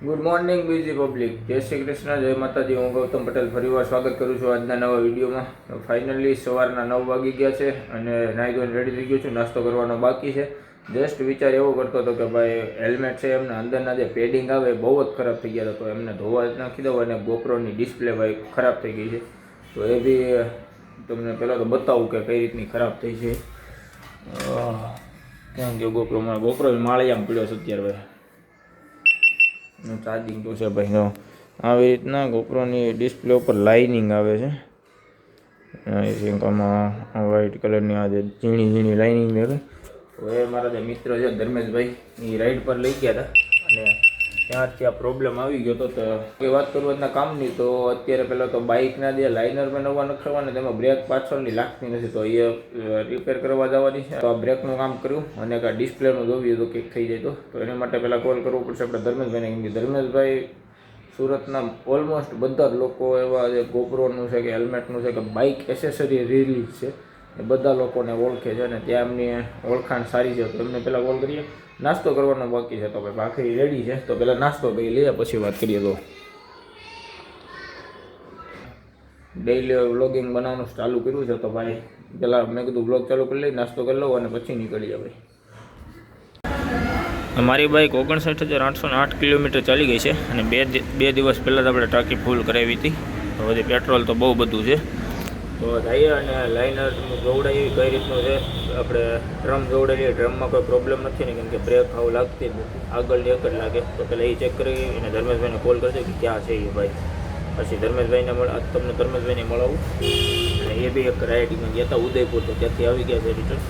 Good morning બીજી public, જય શ્રી કૃષ્ણ, જય માતાજી. હું ગૌતમ પટેલ ફરીવાર સ્વાગત કરું છું આજના નવા વિડીયોમાં. ફાઇનલી સવારના 9 વાગી ગયા છે અને નાહી ધોઈને રેડી થઈ ગયો છું. નાસ્તો કરવાનો બાકી છે. જસ્ટ વિચાર એવો કરતો હતો કે ભાઈ હેલ્મેટ છે એમના અંદરના જે પેડિંગ આવે બહુ જ ખરાબ થઈ ગયા હતા, તો એમને ધોવા નાખી દઉં અને ગોપ્રોની ડિસ્પ્લે ભાઈ ખરાબ થઈ ગઈ છે. તો એ બી તમને પહેલાં તો બતાવું કે કઈ રીતની ખરાબ થઈ છે. કેમ કે ગોપ્રો માળિયામાં પીડ્યો છે અત્યારે ભાઈ. ચાર્જિંગ તો છે ભાઈ. જો આવી રીતના ગોપ્રોની ડિસ્પ્લે ઉપર લાઇનિંગ આવે છે. આમાં વ્હાઇટ કલરની આ જે ઝીણી લાઇનિંગ દેખાય. તો એ મારા જે મિત્ર છે ધર્મેશભાઈ, એ રાઈડ પર લઈ ગયા હતા અને ત્યાંથી આ પ્રોબ્લેમ આવી ગયો હતો. તો એ વાત કરું એના કામની, તો અત્યારે પહેલાં તો બાઇકના જે લાઇનરમાં નવા નખાવવાના તેમાં બ્રેક પાછળની લાગતી નથી, તો એ રિપેર કરવા જવાની છે. તો આ બ્રેકનું કામ કર્યું અને આ ડિસ્પ્લેનું જોયું તો કંઈક થઈ જાય તો એના માટે પહેલાં કોલ કરવો પડશે આપણે ધર્મેશભાઈને. કેમ કે ધર્મેશભાઈ સુરતના ઓલમોસ્ટ બધા જ લોકો એવા જે ગોપ્રોનું છે કે હેલ્મેટનું છે કે બાઇક એસેસરી રિલીઝ છે એ બધા લોકોને ઓળખે છે અને ત્યાં એમની ઓળખાણ સારી છે. તો એમને પહેલાં કોલ કરીએ. નાસ્તો કરવાનો બાકી છે, તો ભાઈ ભાખરી રેડી છે, તો પહેલાં નાસ્તો કરી લઈએ પછી વાત કરીએ. તો ડેઈલી વ્લોગિંગ બનાવવાનું ચાલુ કર્યું છે, તો ભાઈ પહેલાં મેં કીધું વ્લોગ ચાલુ કરી લઈ, નાસ્તો કરી લઉં અને પછી નીકળી જાય ભાઈ. મારી બાઇક 59,808 કિલોમીટર ચાલી ગઈ છે અને બે દિવસ પહેલાં જ આપણે ટાંકી ફૂલ કરાવી હતી. તો હજી પેટ્રોલ તો બહુ બધું છે. તો જઈએ અને લાઇનરનું જોવડાવી કઈ રીતનું છે. આપણે ડ્રમ જોવડાવીએ, ડ્રમમાં કોઈ પ્રોબ્લેમ નથી ને, કેમ કે બ્રેક હાવ લાગતી જ નથી, આગળની એક જ લાગે. તો પહેલાં એ ચેક કરી અને ધર્મેશભાઈને કોલ કરજો કે ક્યાં છે એ ભાઈ. પછી ધર્મેશભાઈને તમને ધર્મેશભાઈને મળાવું. અને એ બી એક રાઇડિંગમાં ગયા હતા ઉદયપુર, તો ત્યાંથી આવી ગયા છે રિટર્ન.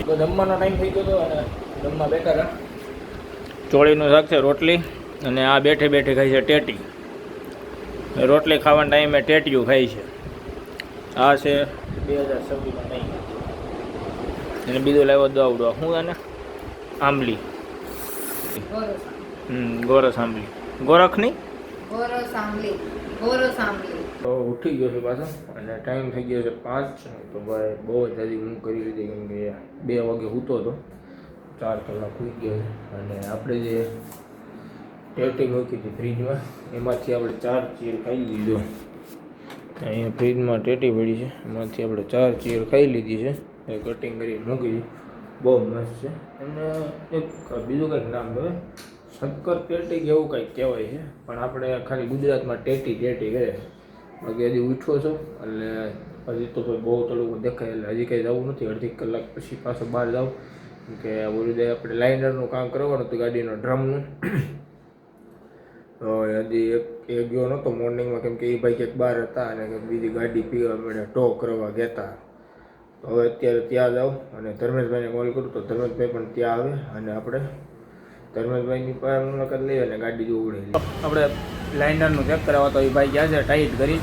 તો જમવાનો ટાઈમ થઈ ગયો હતો અને જમવા બેઠા. ચોળીનું શાક છે, રોટલી, અને આ બેઠે બેઠે ખાઈ છે ટેટી. રોટલી ખાવાના ટાઈમે ટેટીયું ખાઈ છે. આ છે 2026 નહીં, અને બીજું લાવ્યો દવાવડો શું આને આંબલી, ગોરસ આંબલી, ગોરખ નહીં તો ઉઠી ગયો છે પાછો અને ટાઈમ થઈ ગયો છે 5. તો ભાઈ બહુ જ હજી હું કરી લીધી, કેમ કે 2 વાગે સૂતો હતો, 4 કલાક સૂઈ ગયો. અને આપણે જે ટેટી મૂકી હતી ફ્રીજમાં એમાંથી આપણે 4 ચીર ખાઈ લીધો. અહીંયા ફ્રીજમાં ટેટી પડી છે, એમાંથી આપણે 4 ચીર ખાઈ લીધી છે. એ કટિંગ કરી મૂકી, બહુ મસ્ત છે. અને એક બીજું કંઈક નામ હવે શક્કર ટેટી કે એવું કંઈક કહેવાય છે, પણ આપણે ખાલી ગુજરાતમાં ટેટી કહે. બાકી હજી ઉઠો છો એટલે હજી તો કોઈ બહુ તળું દેખાય એટલે હજી કંઈ જવું નથી. અડધી કલાક પછી પાછો બહાર જાઉં, કે ઓલું આપણે લાઇનરનું કામ કરવાનું હતું ગાડીનો ડ્રમનું. તો હજી એક ગયો નહોતો મોર્નિંગમાં, કેમ કે એ ભાઈ ક્યાંક બહાર હતા અને બીજી ગાડી પીવા મળે ટો કરવા ગયા હતા. તો હવે અત્યારે ત્યાં જાઉં અને ધર્મેશભાઈને કોલ કરું તો ધર્મેશભાઈ પણ ત્યાં આવે અને આપણે ધર્મેશભાઈની પાસે મુલાકાત લઈએ અને ગાડી જોવડાવી લઈએ. આપણે લાઇનરનું ચેક કરાવવા તો એ ભાઈ ગયા છે, ટાઈટ કરી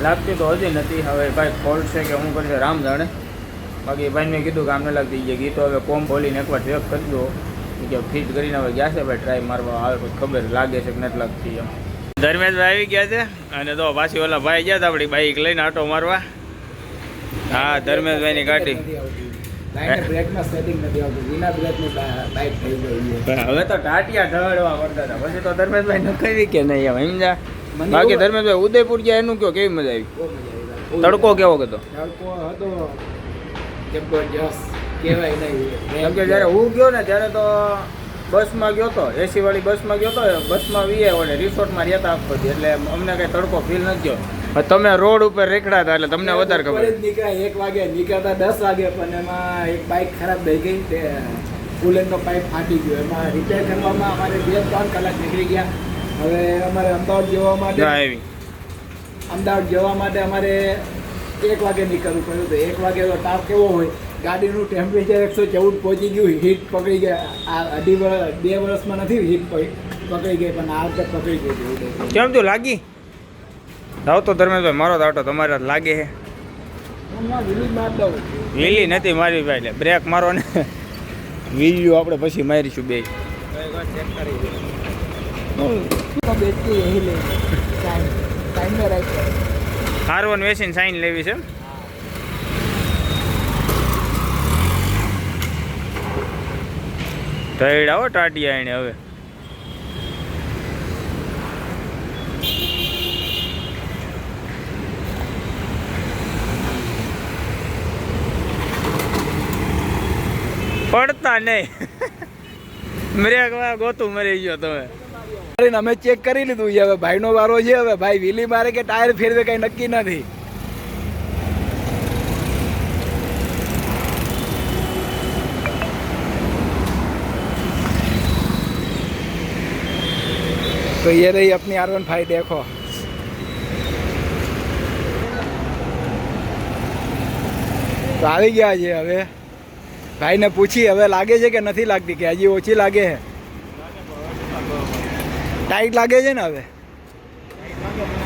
લાગતી તો હજી નથી. હવે ભાઈ ફોલ્ટ છે કે શું કરશે રામ જાણે. બાકી ભાઈ મેં કીધું કે આમને લાગતી જઈએ ગીતો હવે કોમ ખોલીને એકવાર ચેક કરી દો કે ફિટ કરીને હવે ગયા છે ભાઈ ટ્રાય મારવા. આવે તો ખબર લાગે છે કે નથી લાગતી એમ. ધર્મેશભાઈ આવી ગયા છે અને તો પાછી ઓલા ભાઈ ગયા હતા આપણી બાઈક લઈને આટો મારવા. હા, ધર્મેશભાઈની ગાડી હવે તો ટાટિયા ઢળવા પડતા હતા. પછી તો ધર્મેશભાઈ નખાવી કે નહીં એમ સમજા. બાકી ધર્મેશભાઈ ઉદયપુર ગયા એનું કયો કેવી મજા આવી? તડકો કેવો હતો? કેમ કે જ્યારે હું ગયો ને ત્યારે તો બસમાં ગયો હતો, એસી વાળી બસમાં ગયો હતો. બસમાં વીએ ઓલે રિસોર્ટમાં રહેતા આખો દી, એટલે અમને કંઈ તડકો ફીલ નથી થયો. તમે રોડ ઉપર રેખડા હતા એટલે તમને વધારે ખબર. નીકળ્યા 1 વાગે, નીકળતા 10 વાગે, પણ એમાં એક બાઇક ખરાબ થઈ ગઈ, તે કુલરનો પાઇપ ફાટી ગયો. એમાં રિપેર કરવામાં અમારે 2-3 કલાક નીકળી ગયા. હવે અમારે અમદાવાદ જવા માટે અમારે 1 વાગે નીકળવું પડ્યું. તો 1 વાગે તો તાપ કેવો હોય, ગાડીનું ટેમ્પરેચર 114 પહોંચી ગયું, હીટ પકડી ગયા. આ 2 વર્ષમાં નથી હીટ પકડી ગઈ, પણ આ વખતે પકડી ગઈ. કેમ તું લાગી જાવ તો ધર્મેશભાઈ મારો તો આટો તમારે લાગે છે? વીલી નથી મારી ભાઈ, એટલે બ્રેક મારો ને વીલ્યું આપણે પછી મારીશું બે. R1 વેચીને સાઈન લેવી છે. ઢળ્યા હો ટાટિયા એને હવે. પડતા નહીં. બ્રેક ગોતું મરી ગયો તમે. અમે ચેક કરી લીધું છે, હવે ભાઈનો વારો છે. હવે ભાઈ વ્હીલી મારે કે ટાયર ફેરવે કઈ નક્કી નથી. तो ये रही अपनी R15 देखो. તો આવી ગયા છે. હવે ભાઈને પૂછી, હવે લાગે છે કે નથી લાગતી, કે હજી ઓછી લાગે છે? ટાઈટ લાગે છે ને? હવે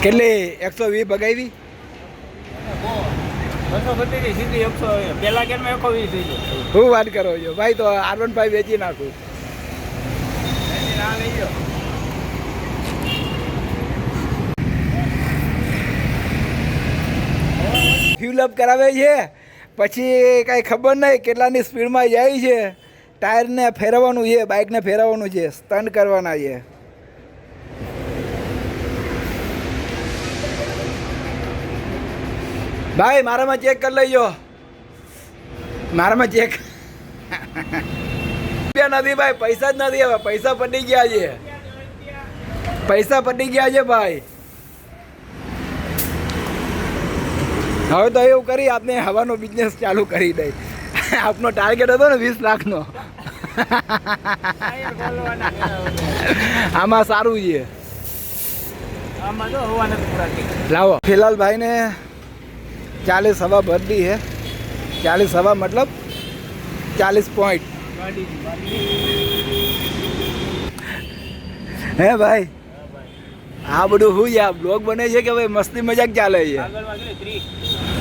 કેટલી 120 બગાવી? 230 સીધી 100. પેલા કે 120 થઈ ગયો. હું વાત કરો છો ભાઈ? તો R15 વેચી નાખું. ફ્યુલ અપ કરાવે છે, પછી કાંઈ ખબર નહીં કેટલાની સ્પીડમાં જાય છે. ટાયરને ફેરવવાનું છે, બાઇકને ફેરવવાનું છે, સ્ટન્ટ કરવાના છે. ભાઈ મારામાં ચેક કરી લેજો. મારામાં ચેક નથી ભાઈ, પૈસા જ નથી. હવે પૈસા પડી ગયા છે, પૈસા પડી ગયા છે ભાઈ. હવે તો એવું કરી, આપને હવાનો બિઝનેસ ચાલુ કરી દઈ. આપનો ટાર્ગેટ હતો ને 20 લાખનો. આમાં સારું છે. લાવો ફિલહાલ ભાઈને 40 હવા ભરતી है. 40 हवा मतलब 40 पॉइंट હે ભાઈ. આ બધું શું છે? બ્લોગ બને છે કે ભાઈ મસ્તી મજાક ચાલે છે?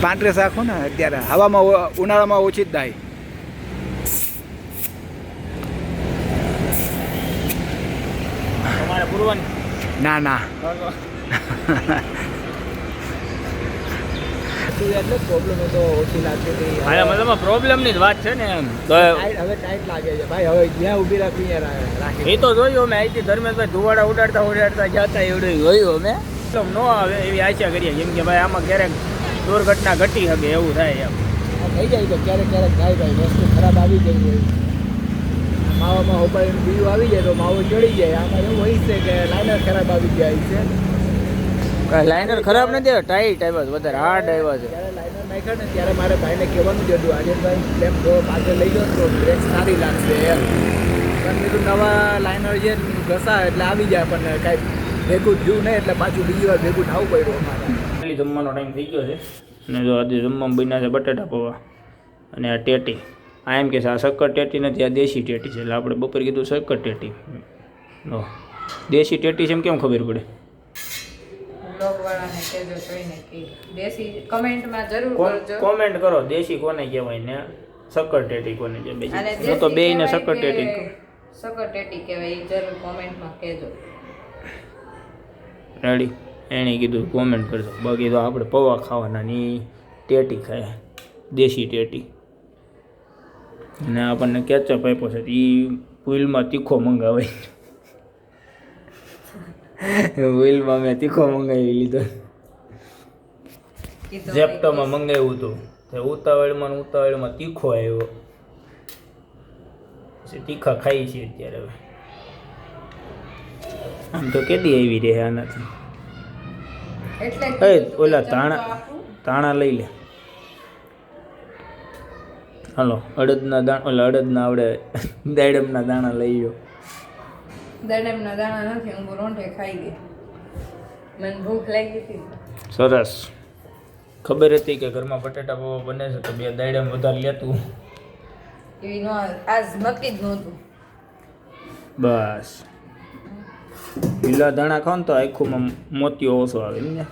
35 રાખો ને. અત્યારે હવામાં ઉનાળામાં ઓછી જ થાય. ના ના એટલે પ્રોબ્લેમ તો ઓછી લાગતી હતી. મતલબ પ્રોબ્લેમ ની જ વાત છે ને. એમ તો હવે ટાઈટ લાગે છે ભાઈ. હવે જ્યાં ઊભી રાખી રાખી. એ તો જોયું અમે અહીંથી ધર્મેશભાઈ ધુવાડા ઉડાડતા જતા એવડું જોયું અમે. ન આવે એવી આશા કરીએ, કેમ કે ભાઈ આમાં ક્યારેક દુર્ઘટના ઘટી શકે એવું થાય. એમ થઈ જાય તો ક્યારેક ક્યારેક થાય ભાઈ. વસ્તુ ખરાબ આવી ગઈ હોય, માવામાં ઉપાડીને બીજું આવી જાય તો માવો ચડી જાય. આમાં એવું હોય છે કે લાઇનર ખરાબ આવી જાય છે. લાઇનર ખરાબ નથી, ટાઈટ આવ્યા છે, વધારે હાર્ડ આવ્યા છે. જ્યારે લાઇનર નાખ્યા ને ત્યારે મારે ભાઈને કહેવાનું જ હતું, આજેભાઈ ફ્લેમ તો પાછળ લઈ ગયો તો બ્રેક સારી લાગશે એમ. પણ બીજું નવા લાઇનર છે ઘસા એટલે આવી જાય, પણ કાંઈ ભેગું થયું નહીં એટલે પાછું બીજી વાર ભેગું થવું પડ્યું અમારે. જમવાનો ટાઈમ થઈ ગયો છે અને જો આજે જમવામાં બન્યા છે બટાટા પૌવા અને આ ટેટી. આ એમ કે છે આ શક્કર ટેટી નથી, આ દેશી ટેટી છે. એટલે આપણે બપોરે કીધું શક્કર ટેટી. દેશી ટેટી છે એમ કેમ ખબર પડે? કોમેન્ટ કરો દેશી કોને કહેવાય ને શક્કર ટેટી કોને કહેવાય. હું તો બેયને શક્કર ટેટી કહેવાય, જરૂર કોમેન્ટમાં કહેજો. રેડી? એણે કીધું કોમેન્ટ કરજો. બાકી તો આપણે પૌવા ખાવાના ની ટેટી ખાય, દેશી ટેટી. અને આપણને કેચઅપ આપ્યો છે, એ પુલમાં તીખો મંગાવાય. વ્હીલમાં મેં તીખો મંગાવી લીધો. ઝેપ્ટોમાં મંગાવ્યું હતું, ઉતાવળમાં તીખો આવ્યો. પછી તીખા ખાઈ છીએ અત્યારે. હવે આમ તો કેદી આવી રહે આનાથી. ઓલા તાણા લઈ લે. હાલો અડદના દાણા, ઓલા અડદના આવડે દાડમના દાણા લઈ લો. દાડમના દાણા નથી, હું રોંઠે ખાઈ ગઈ. મને ભૂખ લાગી હતી. સરસ. ખબર હતી કે ઘરમાં બટાટા પૌવા બને છે તો 2 દાડમ વધારે લેતું. એવી નો આજ નક્કી જ નહોતું. બસ લીલા દાણા ખાવ ને તો આખુંમાં મોતીઓ ઓછો આવે એમ ને.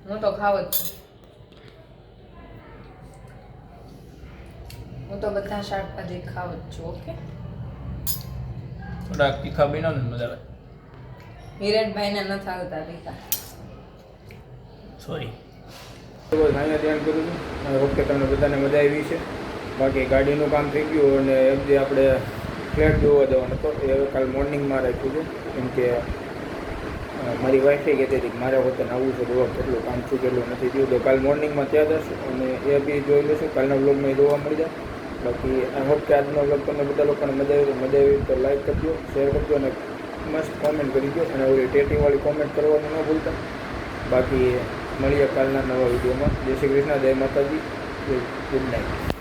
હું તો ખાવ જ છું. હું તો બધા શાકભાજી ખાવ જ છું. ઓકે, થોડાક તીખા બનાવ ને મજા આવે. હિરેનભાઈને નથી આવતા તીખા. સોરી. ભાઈને ધ્યાન કરું છું. ઓકે, તમને બધાને મજા આવી છે. બાકી ગાડીનું કામ થઈ ગયું અને એક જે આપણે ફ્લેટ જોવા જવાનો હતો એ હવે કાલ મોર્નિંગમાં રાખ્યું છે, કેમ કે મારી વાઈફે કહેતી હતી કે મારે હોતે આવવું છે દવા કેટલું કામ છું કેટલું નથી થયું તો કાલ મોર્નિંગમાં ત્યાં જશું અને એ બી જોઈ લઈશું કાલના વ્લોગમાં એ જોવા મળી જાય. બાકી આઈ હોપ કે આજનો વ્લોગ તમને બધા લોકોને મજા આવી તો લાઈક કરજો, શેર કરજો અને મસ્ત કોમેન્ટ કરી દો અને ઓલી ટેટિંગવાળી કોમેન્ટ કરવાનું ન ભૂલતા. બાકી મળીએ કાલના નવા વિડીયોમાં. જય શ્રી કૃષ્ણ, જય માતાજી, ગુડ નાઇટ.